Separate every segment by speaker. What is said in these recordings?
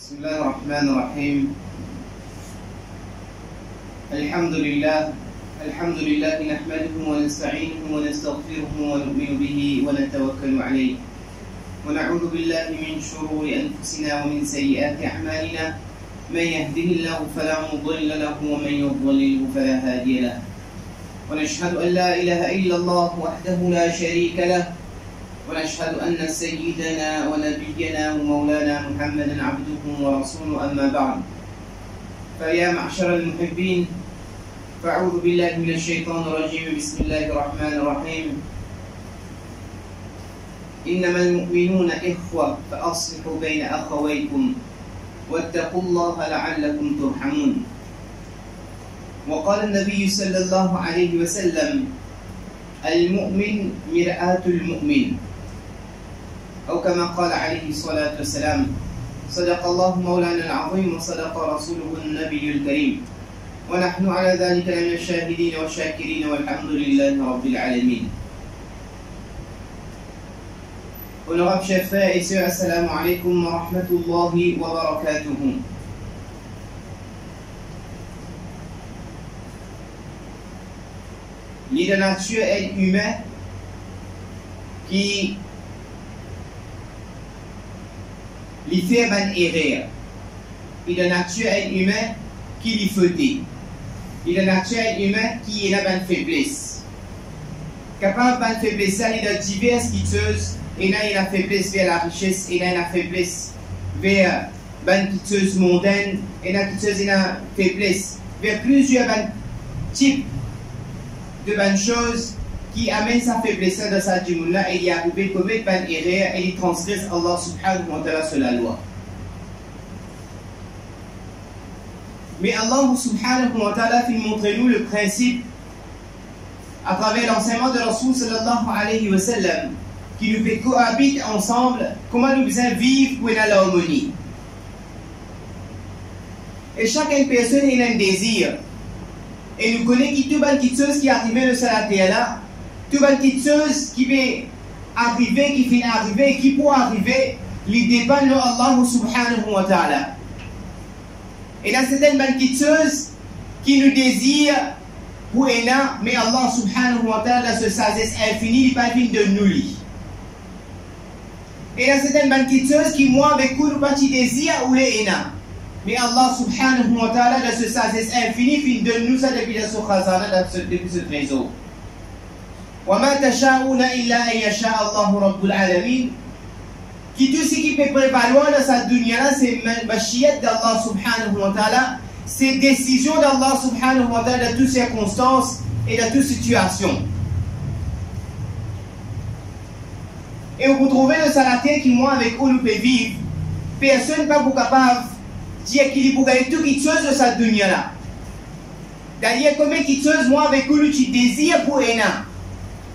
Speaker 1: بسم الله الرحمن الرحيم. الحمد لله نحمده ونستعينه ونستغفره ونؤمن به ونتوكل عليه ونعوذ بالله من شرور أنفسنا ومن سيئات أعمالنا. من يهده الله فلا مضل له ومن يضلله فلا هادي له. ونشهد أن لا إله إلا الله وحده لا شريك له، ونشهد أن سيدنا ونبينا ومولانا محمدا عبده ورسوله. أما بعد، فيا معشر المحبين، فأعوذ بالله من الشيطان الرجيم. بسم الله الرحمن الرحيم. إنما المؤمنون إخوة فأصلحوا بين أخويكم واتقوا الله لعلكم ترحمون. وقال النبي صلى الله عليه وسلم: المؤمن مرآة المؤمن، أو كما قال عليه الصلاة والسلام: صدق الله مولانا العظيم وصدق رسوله النبي الكريم، ونحن على ذلك من الشاهدين والشاكرين والحمد لله رب العالمين. Honorables chers frères et sœurs, assalamu alaikum wa rahmatullahi wa barakatuhu. Il est de nature être humain qui lui fait une erreur. Il est de nature être humain qui lui fautait. Il est de nature être humain qui a une faiblesse. Capable de faiblesse, il y a diverses quiteuses. Il y a une faiblesse vers la richesse, il y a une faiblesse vers une quitteuse mondaine, il y a une faiblesse vers plusieurs types de bonnes choses qui amènent sa faiblesse dans sa djimoula, et il y a arrivé à commettre une erreur et il transgresse Allah subhanahu wa ta'ala sur la loi. Mais Allah subhanahu wa ta'ala fait montrer nous le principe à travers l'enseignement de Rasul sallallahu alayhi wa sallam, qui nous fait cohabiter ensemble, comment nous faisons vivre pour avoir l'harmonie. Et chaque personne a un désir. Et nous connaissons toutes les choses qui arrivent de cette terre-là, toutes les choses qui vont arriver, qui finissent arriver, qui pourront arriver, ils dépendent de Allah subhanahu wa ta'ala. Et là, c'est une bonne chose qui nous désire pour Ena, mais Allah subhanahu wa ta'ala, ce sagesse infinie, il n'est pas fini de nous. Et là, c'est une bonne chose qui, moi, avec tout le petit désir, ou les Ena. Mais Allah subhanahu wa ta'ala, dans ce sagesse infini, il donne nous ça depuis ce khazana, depuis ce trésor. وَمَا تَشَاءُونَ إِلَّا أَن يَشَاءَ اللَّهُ رَبُّ الْعَالَمِينَ. Qui tout ce qui peut prévaloir dans cette dunya-là, c'est machiyat d'Allah subhanahu wa ta'ala, c'est décision d'Allah subhanahu wa ta'ala dans toutes circonstances et dans toutes situations. Et vous trouvez le salaté qui, moi, avec où nous peut vivre, personne n'est pas capable de dire qu'il faut gagner tout quelque chose de cette dunya-là. D'ailleurs, combien de choses, moi, avec où tu désires pour Ena,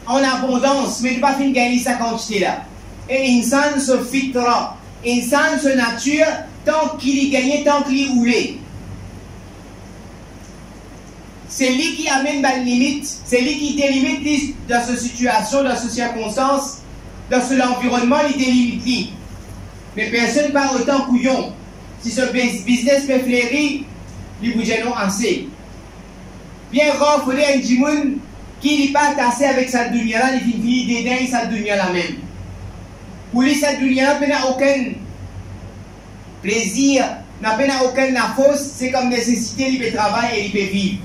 Speaker 1: en abondance, mais tu ne pas finir gagner sa quantité-là. Et Insan se fitra, Insan se nature, tant qu'il y gagne, tant qu'il y roule. C'est lui qui amène la limite, c'est lui qui délimite dans cette situation, dans cette circonstance, dans cet environnement, il délimite lui. Mais personne pas autant couillon. Si ce business peut fleurir, il vous gêne assez. Bien rare, il faut un djimoun qui n'est pas tassé avec sa dunya-là, il finit dédain sa dunya-là même. Pour lui, cette dunya-là n'a aucun plaisir, n'a aucun force, c'est comme nécessité, il peut travailler et il peut vivre.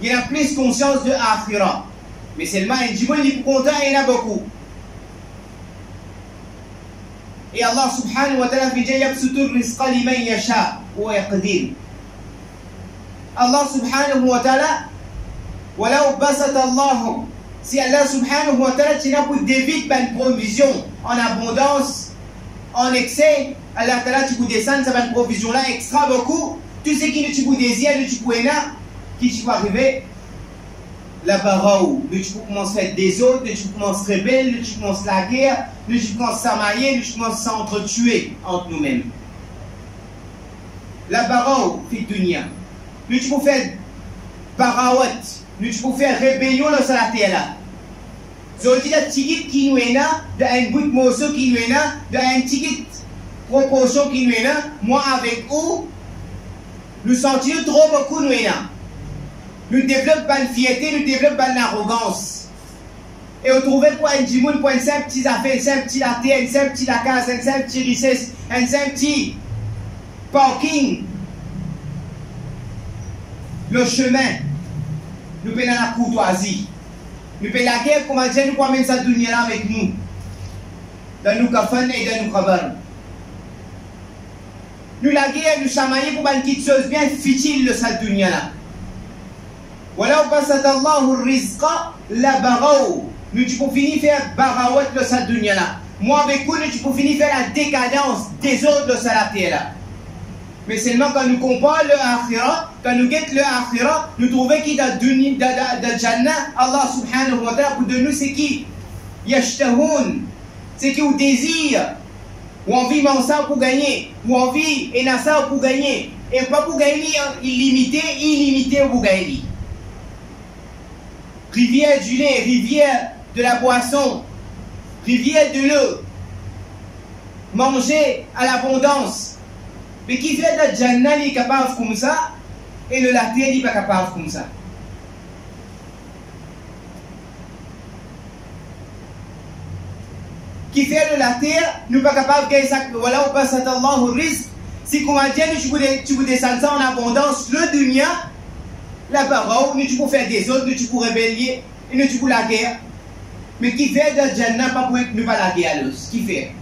Speaker 1: Il a plus conscience de akhira. Mais seulement un djimoun, il est content et il en a beaucoup. Et Allah subhanahu wa ta'ala dit yabsutur rizqa liman yasha wa yaqdir. Allah subhanahu wa ta'ala, walau basata Allah, si Allah subhanahu wa ta'ala tient pour d'éviter une provision en abondance, en excès, Allah ta'ala tu peux descendre cette provision là extra beaucoup, tout ce qui tu peux désirer, tu peux là, qui tu peux arriver la baraou, nous tu commences à faire des autres, nous tu commences à rebelle, nous tu commences la guerre, nous tu commences à s'amailler, nous tu commences à s'entretuer entre nous-mêmes. La baraou, fit dunya. Nous tu peux faire barawat, nous tu peux faire rébellion dans la terre là. Zodi la tigit qui nous est là, d'un bout de morceau qui nous est là, d'un tigit proportion qui nous est là, moi avec vous, nous sentions trop beaucoup nous est là. Nous développons une fierté, nous développons une arrogance. Et on trouvait pour un djimoun, pour un simple petit affaire, un simple petit latte, un simple petit lacas, un simple petit richesse, un simple petit parking. Le chemin, nous prenons la courtoisie. Nous prenons la guerre, comment dire, nous pouvons mettre ça dunya là avec nous. Dans nos kafans et dans nos kabar. Nous la guerre, nous chamailler pour une petite chose bien futile de cette dunya là. Voilà où passe Allahu rizqa la barao. Nous tu peux finir faire barawat de cette dunya là. Moi avec vous, nous tu peux finir faire la décadence des autres de cette terre là. Mais seulement quand nous comparons le akhira, quand nous guettons le akhira, nous trouvons qu'il y a de Jannah, Allah subhanahu wa ta'ala, pour de nous c'est qui? Yashtahoun. C'est qui ou désire, ou envie de ça pour gagner, ou envie et ça pour gagner, et pas pour gagner illimité pour gagner. Rivière du lait, rivière de la boisson, rivière de l'eau, manger à l'abondance. Mais qui fait de Jannah, il est capable comme ça, et le latte, il n'est pas capable comme ça. Qui fait de la terre, nous ne sommes pas capables de gagner ça. Voilà, on passe à Allah au risque. Si comme on dit, tu peux descendre ça en abondance, le dunya, la parole, nous tu peux faire des autres, nous tu peux rébeller, et nous tu peux la guerre. Mais qui fait de Jannah, pas pour ne pas la guerre, qui fait?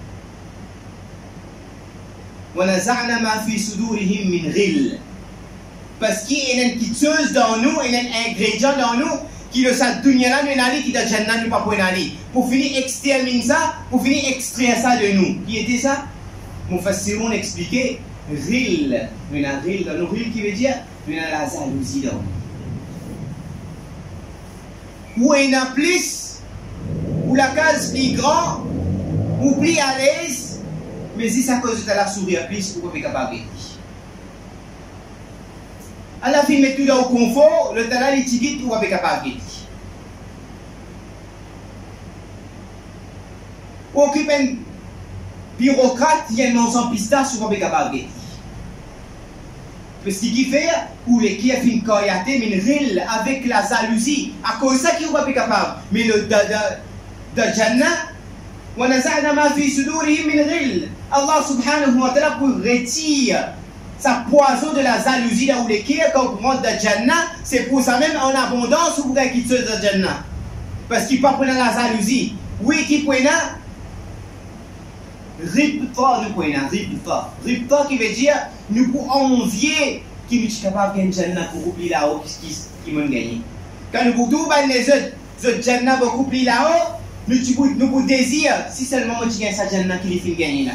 Speaker 1: Parce qu'il y a une petite chose dans nous, il y a un ingrédient dans nous, qui le sa dunya là, nous n'allons qui de Jannah, nous pas pour aller. Pour finir exterminer ça, pour finir extraire ça de nous. Qui était ça? Nous fassirons expliquer ril. Nous avons ril dans nous, ril qui veut dire, nous avons la jalousie dans nous. Ou il y en a plus, ou la case plus grand, ou plus à l'aise, mais si ça cause de la sourire plus, vous pouvez pas capable. À la fin, mettre tout dans le confort, le talent est tigit, vous pouvez pas capable. Occupe un bureaucrate, il y a un ensemble pistache, vous pouvez pas capable. Parce qu'il fait, ou les qui a fait une coyote, mais une rille avec la jalousie, à cause de ça, qui vous pouvez pas capable. Mais le de Jannah, ونزعنا ما في صدورهم من غل. Allah subhanahu wa ta'ala pour retirer sa poison de la jalousie dans les qui quand on rentre dans Jannah, c'est pour ça même en abondance vous pouvez quitter de Jannah. Parce qu'il ne peut pas prendre la jalousie. Oui, qui prend ripta nous prend ripta. Ripta qui veut dire nous pour envier qui nous est capable de gagner Jannah pour oublier là-haut qui m'ont gagné. Quand nous pour tout les autres Jannah beaucoup plus là-haut. Nous pour désir, si seulement tu gagnes sa Jannah qui les fait gagner là.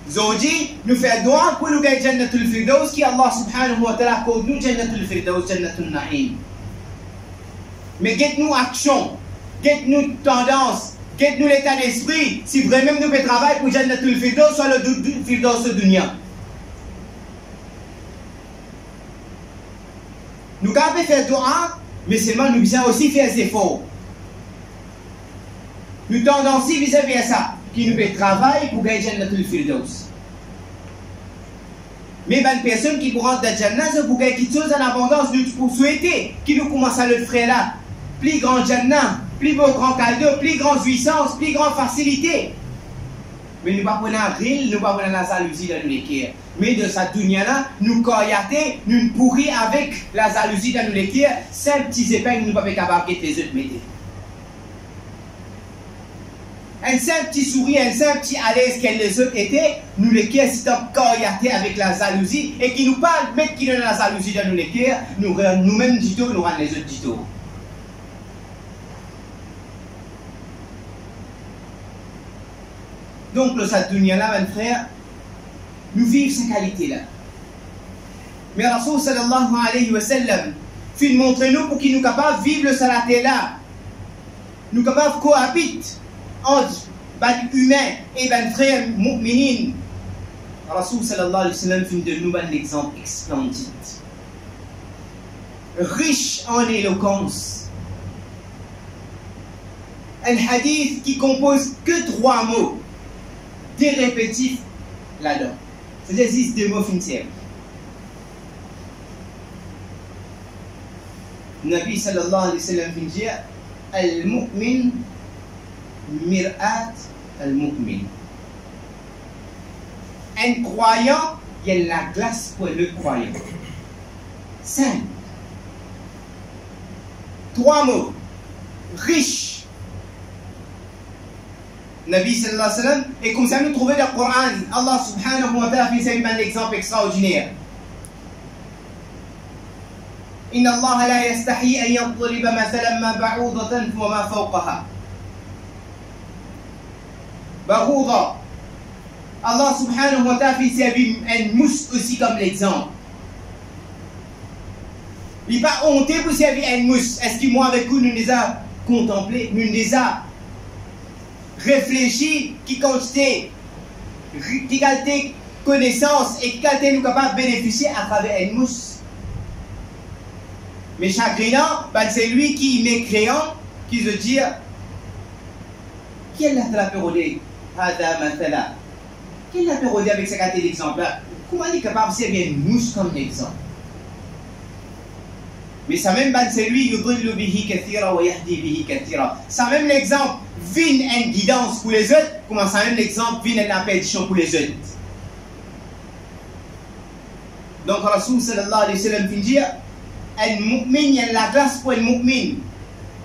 Speaker 1: Zodi, nous faisons droit pour nous gagner Jannatul Firdaus qui Allah subhanahu wa ta'ala code nous Jannatul Firdaus, Jannatul Na'im. Mais guette-nous action, guette-nous tendance, guette-nous l'état d'esprit, si vraiment nous faisons travail pour Jannatul Firdaus, soit le Firdaus de dunya. Nous pouvons faire droit. Mais seulement nous devons aussi faire des efforts. Nous tendons aussi vis-à-vis de ça, qui nous fait travail pour gagner Jannatul Firdaus. Mais une personne qui pour rentrer dans Jannah, c'est pour gagner quelque chose en abondance, nous pour souhaiter, qui nous commence à le faire là. Plus grand Jannah, plus beau grand cadeau, plus grande puissance, plus grande facilité. Mais nous ne pouvons pas rire, nous ne pouvons pas la jalousie dans nous l'équerre. Mais de cette dunya-là, nous coyater, nous pourrir avec la jalousie dans nous l'équerre, cinq petits épingles, nous ne pouvons pas capable de les autres mettre. Un simple petit sourire, un simple petit à l'aise qu'elle les autres étaient, nous l'équerre, c'est un coyater avec la jalousie, et qui nous parle, mettre qui donne la jalousie dans nous l'équerre, nous-mêmes dito, nous rendons les autres dito. Donc, le cette dunya-là, mes frères, nous vivons ces qualités-là. Mais Rasoul sallallahu alayhi wa sallam, fait montrer nous pour qu'il nous capable de vivre le salaté-là. Nous capables de cohabiter entre les humains et les frères mu'minines. Rasoul sallallahu alayhi wa sallam fait de nous un exemple splendide. Riche en éloquence. un hadith qui compose que 3 mots, des répétitifs là-dedans. C'est-à-dire 6 deux mots finissent. Nabi sallallahu alayhi wa sallam finit al-mu'min mir'at al-mu'min. Un croyant, il y a la glace pour le croyant. 5. 3 mots. Riche. Nabi sallallahu alayhi wa sallam, et comme ça nous trouvons dans le Coran, Allah subhanahu wa ta'ala fait un exemple extraordinaire. إن الله لا يستحي أن يضرب مثلا ما بعوضة وما فوقها. بعوضة. Allah subhanahu wa ta'ala fait servir un mousse aussi comme l'exemple. Il n'est pas honteux pour servir un mousse. Est-ce que moi avec vous, nous les avons contemplés, nous les avons réfléchi, qui quantité, qui qualité connaissance et qui qualité nous capables de bénéficier à travers un mousse. Mais chagrinant, ben c'est lui qui est mécréant, qui veut dire quelle est la pérodée quelle est la pérodée avec sa qualité d'exemple là? Comment il est capable de servir une mousse comme exemple? Mais ça même, ben c'est lui yudillu bihi kathira wa yahdi bihi kathira. Ça même l'exemple vient une guidance pour les autres, comment ça même l'exemple vient une impédition pour les autres. Donc Rasoul sallallahu alayhi wa sallam dit un mu'min, il y a la glace pour un mu'min.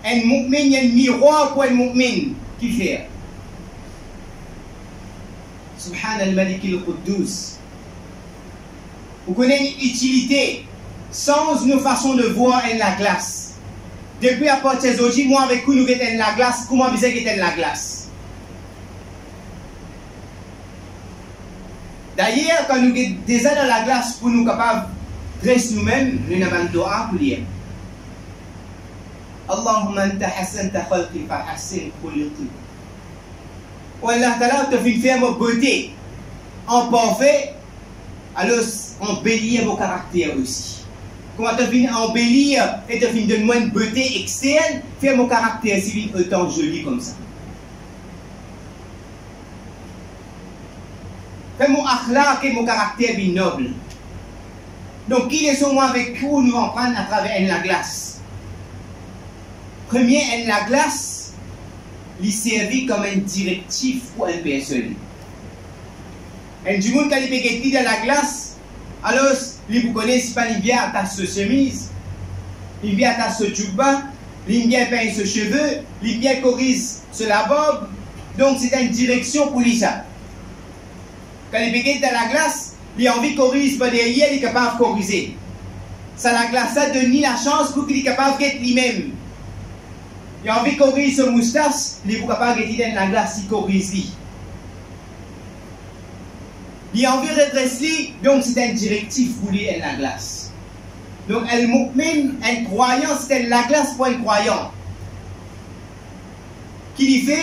Speaker 1: Un mu'min, il y a un miroir pour un mu'min. Qui fait? Subhan al-Malik al-Quddus. Vous connaissez l'utilité, sans nos façons de voir en la glace. Depuis à partir d'aujourd'hui, moi avec vous, nous mettons la glace. Comment vous avez la glace? D'ailleurs, quand nous mettons déjà dans la glace pour nous capables reste nous-mêmes, nous avons un doa pour lire. Allahumma anta hasanta khalqi fa hassin khuluqi. Oh Allah Ta'ala te fait faire vos beautés en parfait, alors embellir vos caractères aussi. Comment te fait embellir et te fait donner une beauté externe, faire mon caractère civil autant joli comme ça. Fais mon akhlaq et mon caractère bien noble. Donc, qui est sur moi avec vous, nous en prendre à travers la glace. Premier, la glace, il servit comme un directif pour une personne. Un du monde, quand il peut dans la glace, alors, il vous connaît, si pas il vient à sa chemise, il vient à sa djubba, il vient peindre ses cheveux, il vient corriger la barbe. Donc, c'est une direction pour lui ça. Quand il peut dans la glace, il a envie de corriger par derrière, il est capable de corriger. Ça la glace, ça donne la chance pour qu'il est capable d'être lui-même. Il a envie de corriger son moustache, il est capable d'être dans la glace, il corrige lui. Il a envie de redresser, donc c'est un directif pour lui dans la glace. Donc, même un croyant, c'est la glace pour un croyant. Qui lui fait,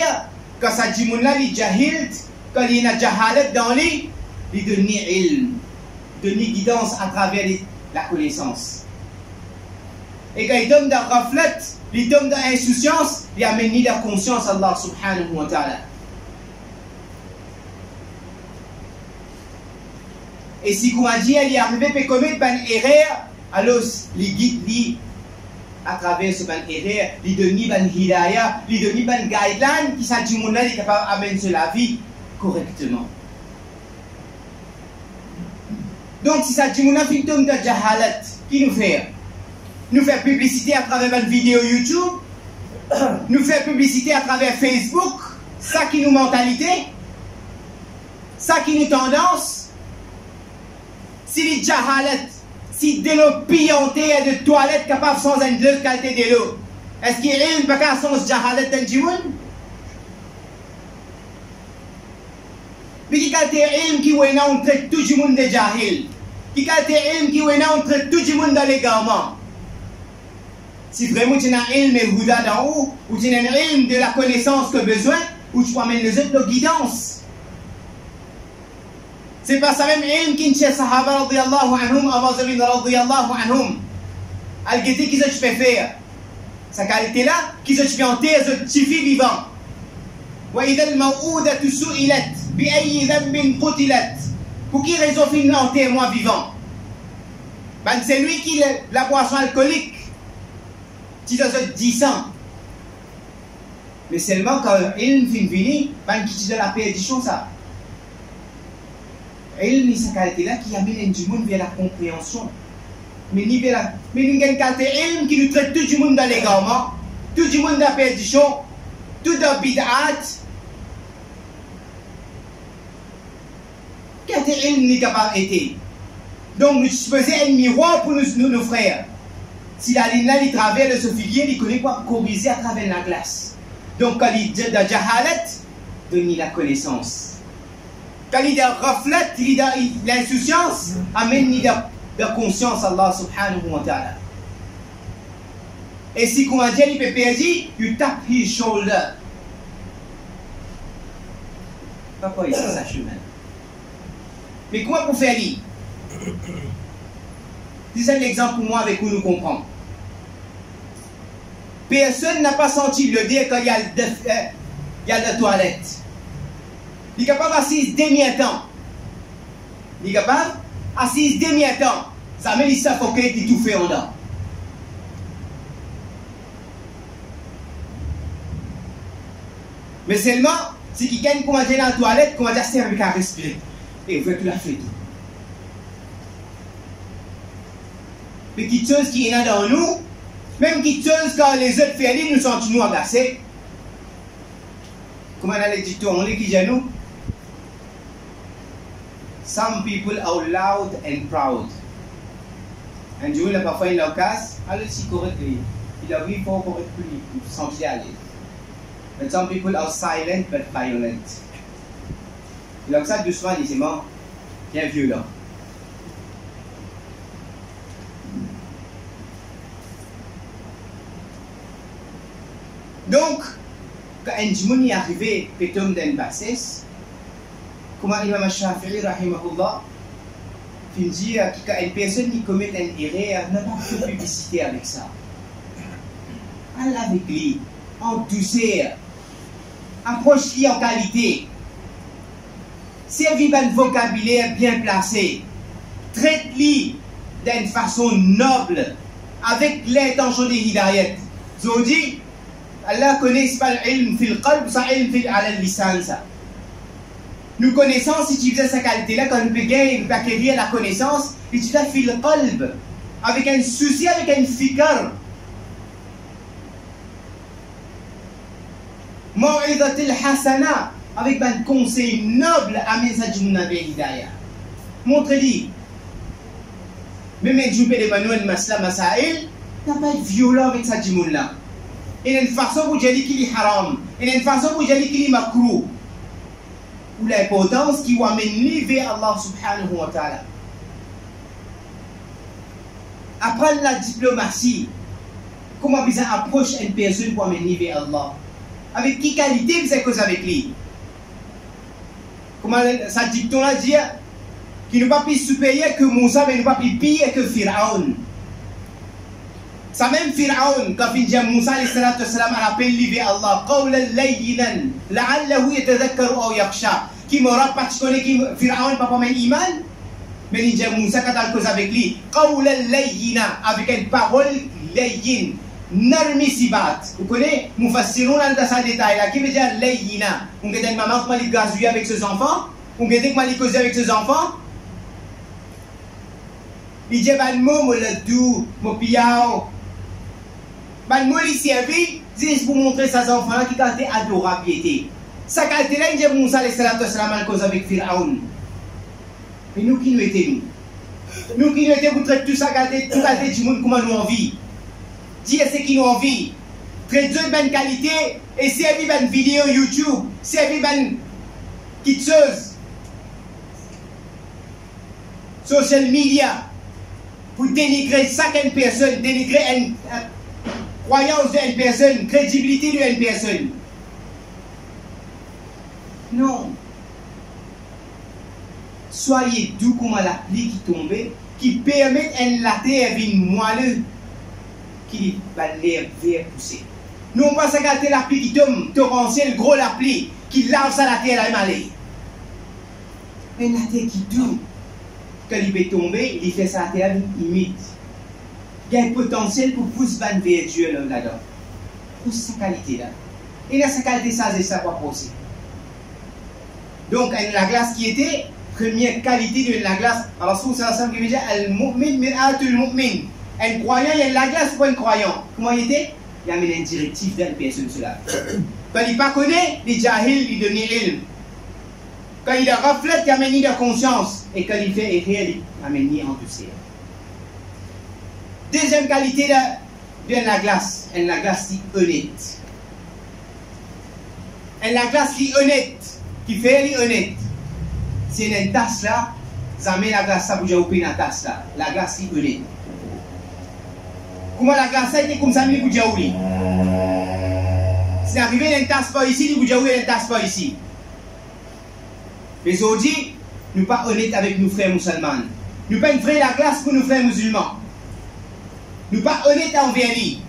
Speaker 1: quand ça dit mon là, il jahil, quand il y a jahalat dans lui, il donne ilm, donne guidance à travers la connaissance. Et quand il donne de la raflet, il donne de l'insouciance, il amène de la conscience à Allah subhanahu wa ta'ala. Et si qu'on a dit, il est arrivé à commettre une erreur, alors il guide lui à travers ce erreur, il donne une hidayah, il donne une guideline qui s'est dit, mon est capable d'amener la vie correctement. Donc, si ça dit, mon avis de jahalat, qui nous fait? Nous fait publicité à travers une vidéo YouTube, nous fait publicité à travers Facebook, ça qui nous mentalité, ça qui nous tendance. Si les jahalat, si de l'eau pillantée et de toilette capable sans une autre qualité de l'eau, est-ce qu'il y a une paquet sans jahalat dans le monde? Mais qui qualité ilm qui est entre tout le monde de jahil? Qui qualité ilm qui est entre tout le monde dans l'égarement? Si vraiment tu as un ilm et huda d'en haut, ou tu as un ilm de la connaissance que besoin, ou tu peux amener les autres de guidance. C'est pas ça même ilm qui est sahaba radiyallahu anhum, avazalin radiyallahu anhum. Al-Giti qui se fait faire. Sa qualité là, qui se fait en terre, se suffit vivant. وإذا الموءودة سئلت بأي ذنب قتلت. Pour qui raison finit en témoin vivant? Ben, c'est lui qui la boisson alcoolique. Si ça se dit mais seulement quand il finit, ben, qui de la perdition ça. Il ni sa qualité là qui amène du monde vers la compréhension. Mais ni vers la, mais il y a une qualité il qui nous traite tout du monde dans l'égarement, tout du monde dans la perdition, tout dans bid'at. Qualité il n'est capable d'être. Donc nous faisons un miroir pour nos frères. Si la ligne là, il traverse ce figuier, il connaît quoi corriger à travers la glace. Donc quand il dit de jahalat, donner la connaissance. Quand il dit reflète, il dit l'insouciance, amène de conscience Allah subhanahu wa ta'ala. Et si comment dire, il peut perdre, you tap his shoulder. Pourquoi il fait ça chemin? Mais comment pour faire lui? C'est un exemple pour moi avec où nous comprenons. Personne n'a pas senti le dire quand il y a la toilette. Il est capable d'assis demi-temps. Il est capable d'assis demi-temps. Ça met les suffoquer et tout fait en dedans. Mais seulement, si quelqu'un commence dans la toilette, commence à servir à respirer. Et il veut que la fait tout. Mais quelque chose qui est là dans nous, même quelque chose quand les autres font, nous sentons agacés. Comment on a dit tout, on dit qui est nous? Some people are loud and proud. And Dieu, parfois, il a casse, alors si correct, il a vu pour être plus sentir à l'aise. But some people are silent but violent. Il a ça doucement, disement, bien violent. Donc, quand un djimoun est arrivé, pétom d'un bassesse, comment Imam Shafi'i, rahimahullah, il dit qu'une personne qui commet une erreur n'a pas de publicité avec ça. Allez avec lui, en douceur, approche-lui en qualité, servis un vocabulaire bien placé, traite-lui d'une façon noble, avec l'intention de hidayat. Zodi, Allah connaît pas l'ilm fil qalb, ça ilm fil ala lisan ça. Nous connaissons, si tu faisais sa qualité-là, quand nous pouvons acquérir la connaissance, et tu fais fil qalb, avec un souci, avec un fikr. Mau'izatil hasana, avec un conseil noble à message de Nabi Hidayah. Montre-lui. Même un joupé de Manuel Masla Masail, n'a pas été violent avec sa djimoun-là. Il y a une façon pour dire qu'il est haram. Il y a une façon pour dire qu'il est makrou. Ou l'importance qui va mener vers Allah subhanahu wa ta'ala. Apprendre la diplomatie. Comment vous approcher une personne pour mener vers Allah? Avec quelle qualité vous êtes avec lui? Comment ça dicton-là dit qu'il n'est pas plus supérieur que Moussa, mais il n'est pas plus pire que Pharaon. Ça même Pharaon, quand il dit à Moussa alayhi salatu wassalam, rappelle-lui vers Allah, qawlan layyinan, la'allahu yatadhakkaru aw yakhsha. Qui m'aura pas connaît qui Pharaon pas même iman, mais il dit à Moussa quand il cause avec lui, qawlan layyina, avec une parole layyin, narmi sibat. Vous connaissez, mufassirun dans ce détail là, qui veut dire layyina. On dit une maman qui m'a gazouillé avec ses enfants, on dit que m'a causé avec ses enfants. Il dit ban mot mo le doux, mo piao. Ban mot il servi, c'est pour montrer ses enfants là qui qualité adorable piété. Sa qualité là, il dit Moussa alayhi salatu wassalam à cause avec Pharaon. Mais nous qui nous étions nous qui nous étions pour traiter tout ça, tout qualité du monde comment nous envie. Dire ce qui nous envie. Traiter de bonne qualité et servir une vidéo YouTube, servir une petite chose. Social media. Pour dénigrer chaque personne, dénigrer une croyance d'une personne, crédibilité d'une personne. Non. Soyez doux comme la pluie qui tombe, qui permet à la terre de moelleux, qui va l'air vert pousser. Nous on pense à garder la pluie qui tombe, torrentielle, gros la pluie, qui lave ça la terre, là, il m'a l'air. Mais la terre qui tourne, quand il peut tomber, il fait ça la terre humide. Il y a un potentiel pour pousser ban vertueux là-dedans. Pour sa qualité là. Et dans sa qualité, ça, c'est ça pas possible. Donc, la glace qui était, première qualité de la glace, alors si c'est ensemble qui veut dire, al-mu'min min atul mu'min. Un croyant, il y a de la glace ou pas un croyant? Comment il était? Il y a une directive d'une personne cela. Quand il ne pas connaît, il est jahil, il devient ilm. Quand il reflète, il amène de conscience. Et quand il fait erreur, il amène enthousiasme. Deuxième qualité de la glace qui est honnête. La glace qui est honnête, qui fait honnête. C'est une tasse là, ça met la glace, ça bouge au pied dans la tasse là. La glace qui est honnête. Comment la glace a été comme ça, il bouge au pied. Si arrivé dans une tasse pas ici, il bouge au pied dans une tasse pas ici. Mais aujourd'hui, nous ne sommes pas honnêtes avec nos frères musulmans. Nous ne sommes pas la glace pour nos frères musulmans. Nous ne sommes pas honnêtes envers lui.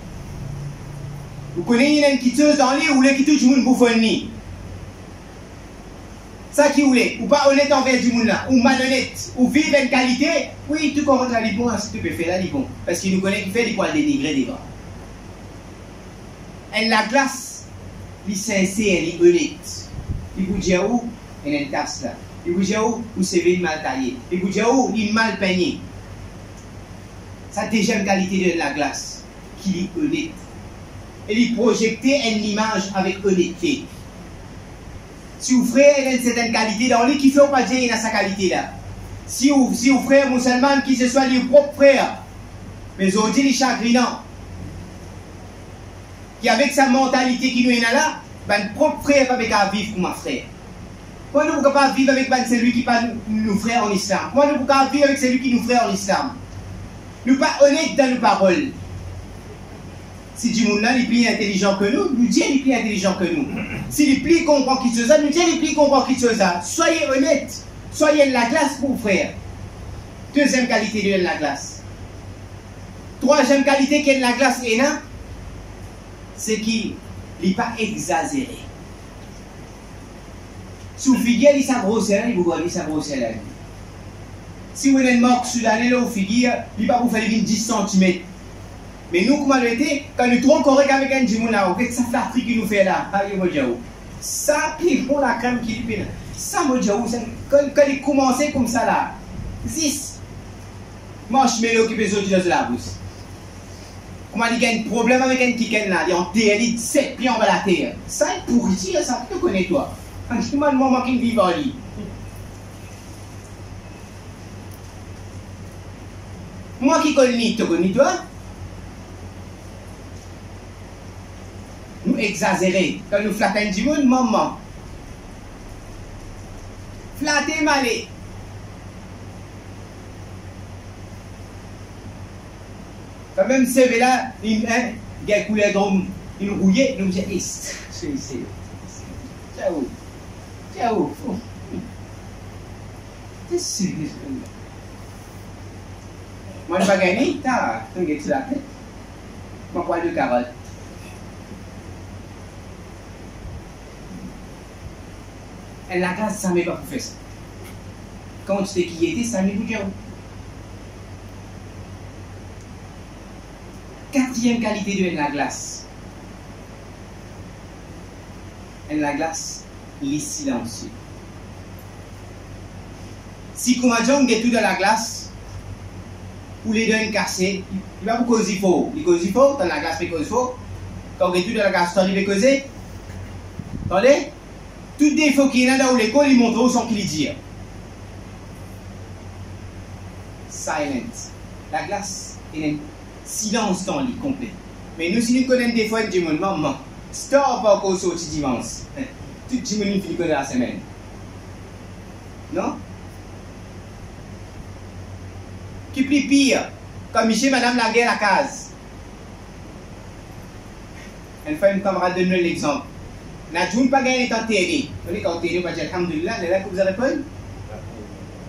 Speaker 1: Vous connaissez une quitteuse dans lui ou les qui touche le monde pour faire ni. Ça qui voulait, ou pas honnête envers du monde là, ou malhonnête, ou vivre une qualité, oui, tout comprend la libon, si tu peux faire la libon. Parce qu'il nous connaît qui fait des poils dénigrés devant. Et la glace, il est sincère, il est honnête. Il vous dit où? Il y a une tasse là. Il vous dit où c'est bien mal taillé. Il vous dit où il est mal peigné. Ça déjà une qualité de la glace, qui est honnête. Et il projecter une image avec honnêteté. Si vous frère a une certaine qualité dans lui, qui fait pas dire dans sa qualité là. Si vous frère musulman, qui ce soit les propres frères, mais aujourd'hui les chagrinants, qui avec sa mentalité qui nous est là, ben propre frère pas avec vivre comme un frère. Moi nous ne pouvons pas vivre avec celui qui pas nous frère en islam. Moi nous ne pouvons pas vivre avec celui qui nous frère en islam. Nous ne sommes pas honnêtes dans nos paroles. Si du monde là est plus intelligent que nous disons qu'il est plus intelligent que nous. Si les plus comprend qui se ça, nous disons les plus comprend qui se ça. Soyez honnêtes, soyez la glace pour frère. Deuxième qualité de la glace. Troisième qualité que la glace est là, c'est qu'il n'est pas exagéré. Si vous figurez, il sa grosseur, il vous voit sa grosseur là. Si vous êtes mort soudanais là, vous figurez, il ne va pas vous faire 10 cm. Mais nous, comment nous était, quand nous trouvons correct avec un djimoun là, c'est ça flatterie qui nous fait là, ça, puis pour la crème qui lui fait là. Ça, moi, quand il commençait comme ça là, 10 marshmallows qui peut sortir de la bouche. Comment il y a un problème avec un ticket là, il est en terre, il 7 pieds en bas de la terre. Ça, il pourrit, ça, tu connais toi. Quand je te demande moment qu'il vit en lit. Moi qui connais, tu connais toi? Nous exagérer. Quand nous flattons du monde, maman. Flatter malé. Quand même, c'est là, il y a un couleur d'homme, il nous rouillait, il nous dit, c'est ici. Ciao. Ciao. C'est sérieux. Moi, je ne vais pas gagner, tu regardes sur la tête. Moi, poil de carotte. Et la glace, ça ne m'a pas fait ça. Quand tu sais qui était, ça ne m'a pas fait. Quatrième qualité de la glace. La glace, il est silencieux. Si comme on get tout de la glace, ou les deux cassés, il va vous causer faux. Il cause faux, dans la glace, il cause faux. Quand on get tout de la glace, il va causer. Attendez? Tout défaut qu'il y a dans l'école, il montre où sont qu'il dit. Silence. La glace, il est silence dans lit complet. Mais nous, si nous connaissons des fois, nous disons, maman, stop encore sorti dimanche. Tout le monde finit la semaine. Non? Qui plus pire, comme Michel, madame la guerre à case. Une fois, une camarade donne l'exemple. Najun pas gagné tant télé. Vous quand télé, on va dire alhamdulillah, les là que vous avez répondu?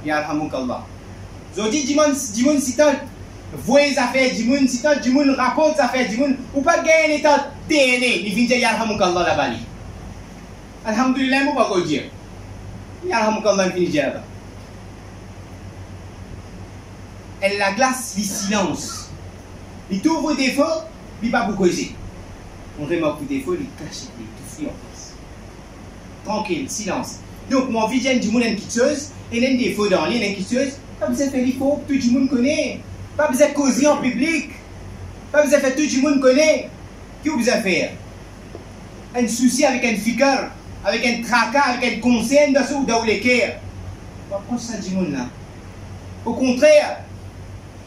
Speaker 1: Ya alhamdulillah. Zodi dimon sitant, voyez les affaires dimon sitant, dimon raconte les affaires dimon, ou pas gagné tant télé, il vient dire ya alhamdulillah la bali. Alhamdulillah, moi, pas dire. Il y a un quand même fini là. Elle la glace, le silence. Il trouve vos défauts, il pas vous causer. On remarque vos défauts, il cache, il tout fuit en face. Tranquille, silence. Donc, mon vision du monde est quitteuse, et un défaut dans l'île est quitteuse. Pas besoin de faire l'effort, tout le monde connaît. Pas besoin de causer en public. Pas besoin de faire tout le monde connaît. Qu'est-ce que vous besoin de faire? Un souci avec un fikar, avec un tracas, avec un conseil dans ce ou dans les cœurs. On va prendre ça du monde là. Au contraire,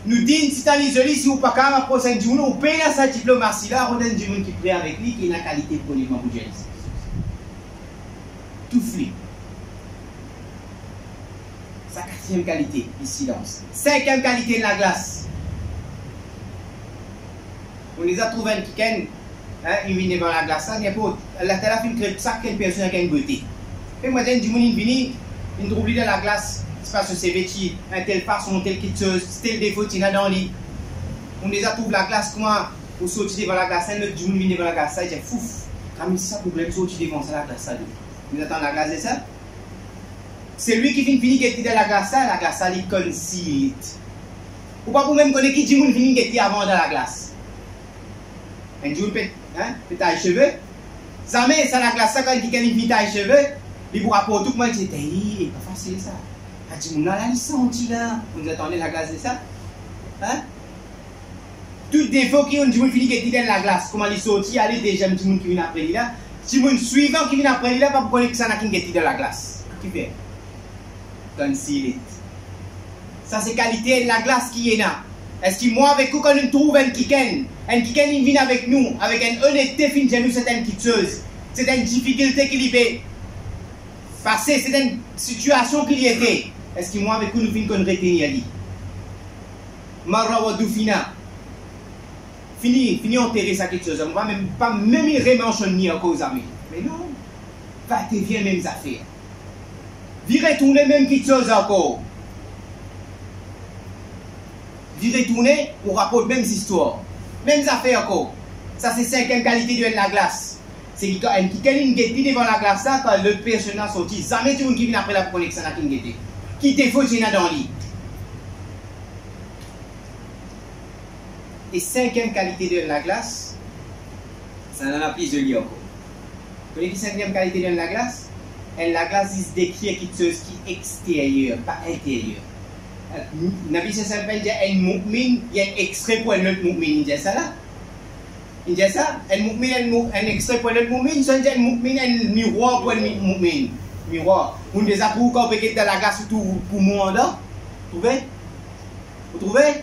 Speaker 1: nous disons si tu es isolé, si vous pas capable de prendre du monde, on paye sa diplomatie là, on donne du monde qui est prêt avec lui, qui a la qualité pour les membres de Jésus. Tout flit. Sa quatrième qualité, le silence. Cinquième qualité de la glace. On les a trouvés un week-end, ils viennent devant la glace, ça n'est pas. La télé fait une ça, quelle personne a une beauté. Et moi, j'ai du monde qui vient, ils trouvent dans la glace, c'est parce que c'est vêtu, un tel façon, tel quitteuse, tel défaut, il y a dans le lit. On les a trouvés la glace, comment on sortit devant la glace, un autre du monde vient devant la glace, ça, il dit fouf, comme ça, problème, sortir devant la glace, vous attendez la glace, c'est ça? C'est lui qui finit qui est dans la glace, il concile. Ou pas pour même connaître qui dit monde finit qui était avant dans la glace. Un jour peut tailler cheveux. Ça met ça la glace ça quand il finit tailler cheveux, il vous rapporte tout le monde dit c'est pas facile ça. A dit on a la licence là. Vous attendez la glace de ça? Hein? Tout défaut qui on dit monde finit qui était dans la glace, comment il sorti aller déjà petit monde qui vient après lui là. Si monde suivant qui vient après lui là pas pour connaître ça n'a qui était dans la glace. Qui fait? Concile. Ça c'est qualité de la glace qui est là. Est-ce que moi avec vous quand on trouve un kiken il vient avec nous, avec une honnêteté fin de nous, c'est une quitteuse. C'est une difficulté qu'il y fait. Passé, c'est une situation qu'il y était. Est-ce que moi avec vous nous finissons qu'on retient ali? Marra fina. Fini enterrer sa quitteuse. On va même pas même y remancher à cause amis. Mais non, va te viens mêmes affaires. Virez tourner même quitteuse encore. Virez tourner, on rapporte mêmes histoires. Mêmes affaires encore. Ça c'est cinquième qualité de la glace. C'est qu'il y a une guetti devant la glace là quand l'autre personne a sorti. Jamais tout le monde qui vient après la connexion à une guetti. Qui te faut qu'il y a dans le lit. Et cinquième qualité de la glace, ça en a plus de liens encore. Vous connaissez la cinquième qualité de la glace? La glace il se décrit quelque chose qui est extérieur, pas intérieur. Nabi s'appelle un mu'min, il y a un extrait pour un autre mu'min, il dit ça là. Il dit ça, un mu'min, un extrait pour un autre mu'min, ça dit un mu'min, un miroir pour un mu'min. Miroir. On les a trouvés quand on peut dans la glace pour moi là. Vous trouvez? Vous trouvez?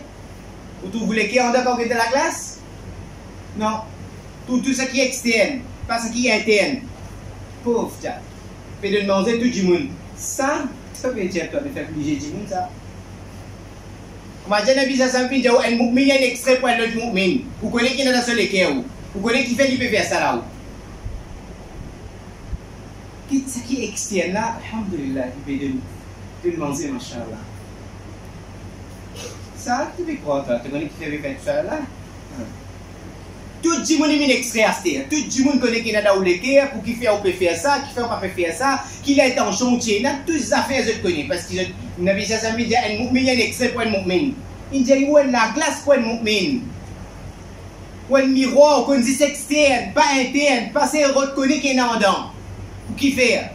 Speaker 1: Vous trouvez qui est en d'accord avec la glace? Non. Tout ce qui est externe, pas ce qui est interne. Pauvre chat. Fait de demander tout le monde. Ça veut dire quoi de faire obliger du monde ça? Imagine un ça me dit un mu'min il y a un extrait pour un autre mu'min. Vous connaissez qui est dans ce lequel? Vous connaissez qui fait l'IP faire ça là? Ce qui est externe là, alhamdulillah, il peut de demander, machallah. Ça, tu veux croire, toi? Tu connais qui fait faire ça là? Tout le monde est extrait à terre. Tout le monde connaît qui est dans le lequel, pour qui fait on peut faire ça, qui fait on peut faire ça, qui est en chantier. Là, toutes les affaires, je connais. Parce que Nabi ça me dit, un mu'min, il y a un extrait pour un mu'min. Il dit, où est la glace pour un mu'min? Où est le miroir, qu'on dit externe, pas interne, pas c'est reconnaître qui est en dedans. Pour qui faire?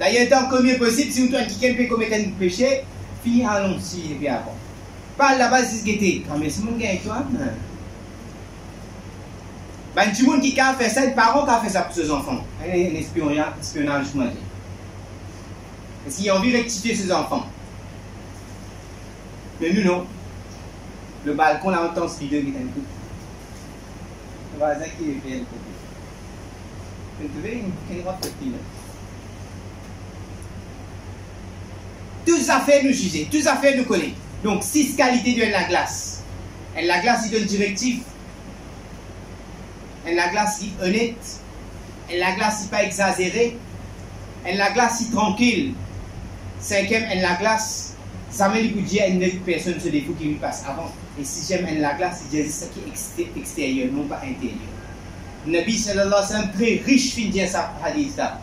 Speaker 1: D'ailleurs, tant que mieux possible, si vous avez quelqu'un peut commettre un péché, fini allons-y et puis avant. Pas là-bas, c'est ce qui était. Quand même, c'est mon gars et toi. Ben, tout le monde qui a fait ça, les parents qui ont fait ça pour ses enfants. Un espionnage, moi, je dis. Parce qu'ils ont envie de rectifier ses enfants. Mais nous, non. Le balcon, là, on entend ce vidéo qui est un coup. Le voisin qui est fait le côté. Vous savez, il y a une toutes les affaires nous juger, toutes les affaires nous connaître. Donc, 6 qualités de la glace. Et la glace, il donne directif. Et la glace, il est honnête. Et la glace, il n'est pas exagéré. Et la glace, il est tranquille. 5e, et la glace, ça met le budget à une autre personne sur les coups qui lui passent avant. Et 6e, et la glace, il dit ce qui est extérieur, non pas intérieur. Nabi sallallahu alayhi wa sallam, très riche, fin dire ça, hadith là.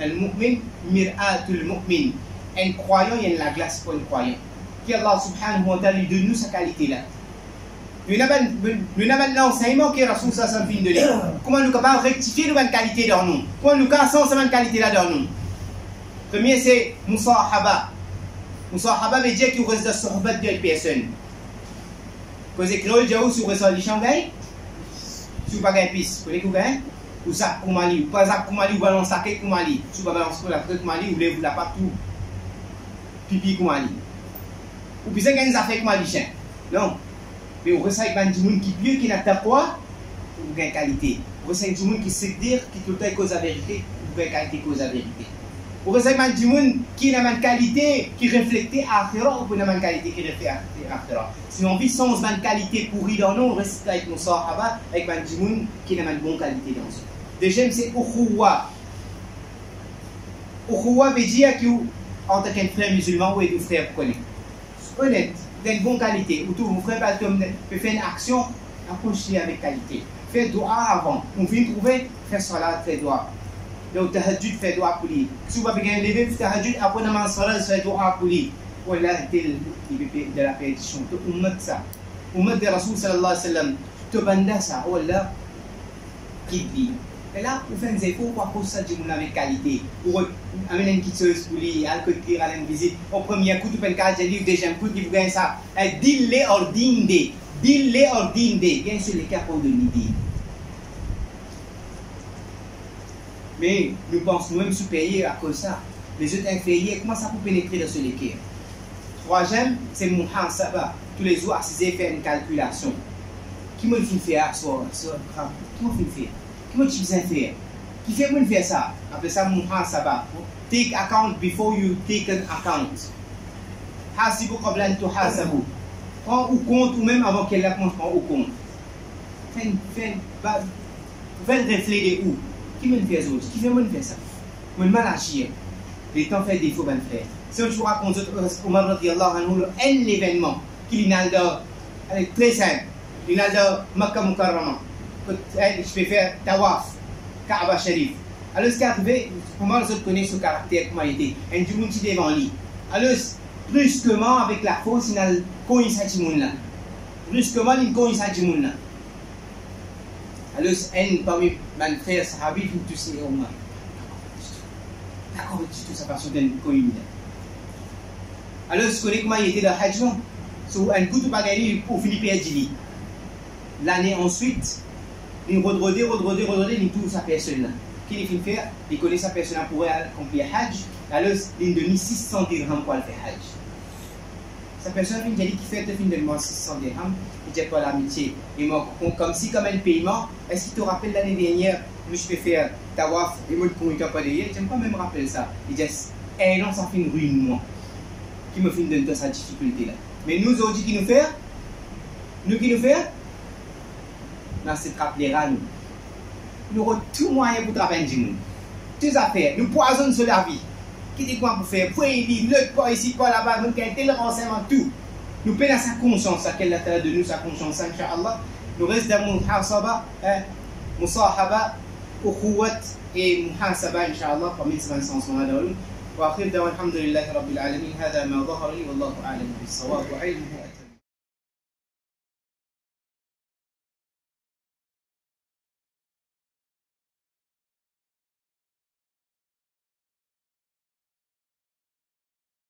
Speaker 1: Al-mu'min mir'atul mu'min. Un croyant, il y a la glace pour un croyant. Qui Allah subhanahu wa ta'ala lui donne nous sa qualité là. Nous avons l'enseignement que Rasul sallallahu alayhi wa sallam fin de l'air. Comment nous sommes capables de rectifier nos bonnes qualités dans nous? Comment nous cassons ces bonnes qualités là dans nous? Premier, c'est Musahaba. Musahaba veut dire qu'il reste de sohbat de personne. Quand vous écrivez le diao sur le chambay, sur pas de piste, vous connaissez ou Zak Koumali, ou pas Zak Koumali, ou balance saké Koumali, ou pas balance la crête Koumali, ou voulez vous la partout, pipi Koumali. Ou puis c'est qu'il y a des affaires Koumali chien. Non. Mais on ressent qu'il y a des gens qui mieux qui n'a pas quoi, ou gagne qualité. On ressent des gens qui sait dire, qui tout est cause à vérité, ou gagne qualité cause à vérité. On ressent qu'il y a des gens qui n'a pas de qualité, qui reflète à Akhira, ou qui n'a pas de qualité qui reflète à Akhira. Si on vit sans bonne qualité pourrie dans nous, on reste avec nos sahaba, avec des gens qui n'a pas de bonne qualité dans nous. Deuxième, c'est Ukhuwa. Ukhuwa veut dire qu'en tant qu'un frère musulman ou un frère connaît. Honnête, d'une bonne qualité. Ou tout, mon frère peut faire une action, approcher avec qualité. Faire doua avant. On vient trouver, faire salat, faire doua. Donc, tahajjud, faire doua pour lui. Si vous avez bien levé, faire tahajjud, après la salat, faire doua pour lui. Voilà, c'est de la pétition. On met ça. On met de Rasul sallallahu alayhi wa sallam. Tu bandes ça. Voilà, qui dit. Et là, vous faites des efforts pour ça, du monde avec qualité. Pour amener une quitteuse pour lui, à côté, à une visite. Au premier coup, tu peux faire un livre, deuxième coup, tu peux gagner ça. Dis-les ordine. Dis-les ordine. Bien sûr, les capables de l'idée. Mais nous pensons nous-mêmes supérieurs à cause de ça. Les autres inférieurs, comment ça peut pénétrer dans ce léquer? Troisième, c'est Muhasaba. Tous les jours, assisé faire une calculation. Qui me le fait faire? Qui me le fait faire? Qui me faire? Qui fait me faire ça? Après ça, Muhasaba. Take account before you take an account. Hasibu qabla an tuhasabu. Prends au compte ou même avant qu'elle la prenne au compte. Faites réfléchir où? Qui me fait ça? Qui fait me faire ça? Me mal agir. Les temps fait défaut, ben frère. Si on raconte Omar radiyallahu anhu, un événement qu'il y a très simple. Il y a Makkah Mukarrama. Je peux faire Tawaf, Kaaba Sharif. Alors, ce qui est arrivé, comment les autres connaissent ce caractère, comment il était? Un du monde qui est devant lui. Alors, brusquement, avec la force, il y a le coïncidence du monde là. Brusquement, il y a le coïncidence du monde là. Alors, un parmi mes frères sahabis, il tout c'est Omar. D'accord, tout ça passe d'un coïncidence. Alors, vous connaissez comment il était dans le Hajj? So, un coup de bagaille pour Philippe Adjili. L'année ensuite, il redrodait, il trouve sa personne là. Qu'il fait faire, il connaît sa personne pour accomplir Hajj. Alors, il donne 600 dirhams pour aller faire Hajj. Sa personne il dit qu'il fait de 600 dirhams, il dit pas l'amitié. Comme si, comme un paiement, est-ce qu'il te rappelle l'année dernière, je peux faire Tawaf, et moi, pour ne pas d'ailleurs, je n'aime pas même rappeler ça. Il dit, non, ça fait une ruine, moi. Qui me fait de sa difficulté là. Mais nous aujourd'hui qui nous fait, dans cette rappelera nous. Nous avons tout moyen pour travailler du monde. Toutes affaires, nous poisonnons sur la vie. Qui dit quoi pour faire? Pour éviter, le pas ici, pas là-bas, nous avons tel renseignement, tout. Nous payons sa conscience, à quelle est de nous sa conscience, Inch'Allah. Nous restons dans Muhasaba, Musahaba, Ukhuwat et Muhasaba, Inch'Allah, parmi ces 500 sont là. وآخر دعوانا الحمد لله رب العالمين هذا ما ظهر لي والله أعلم بالصواب وعلمه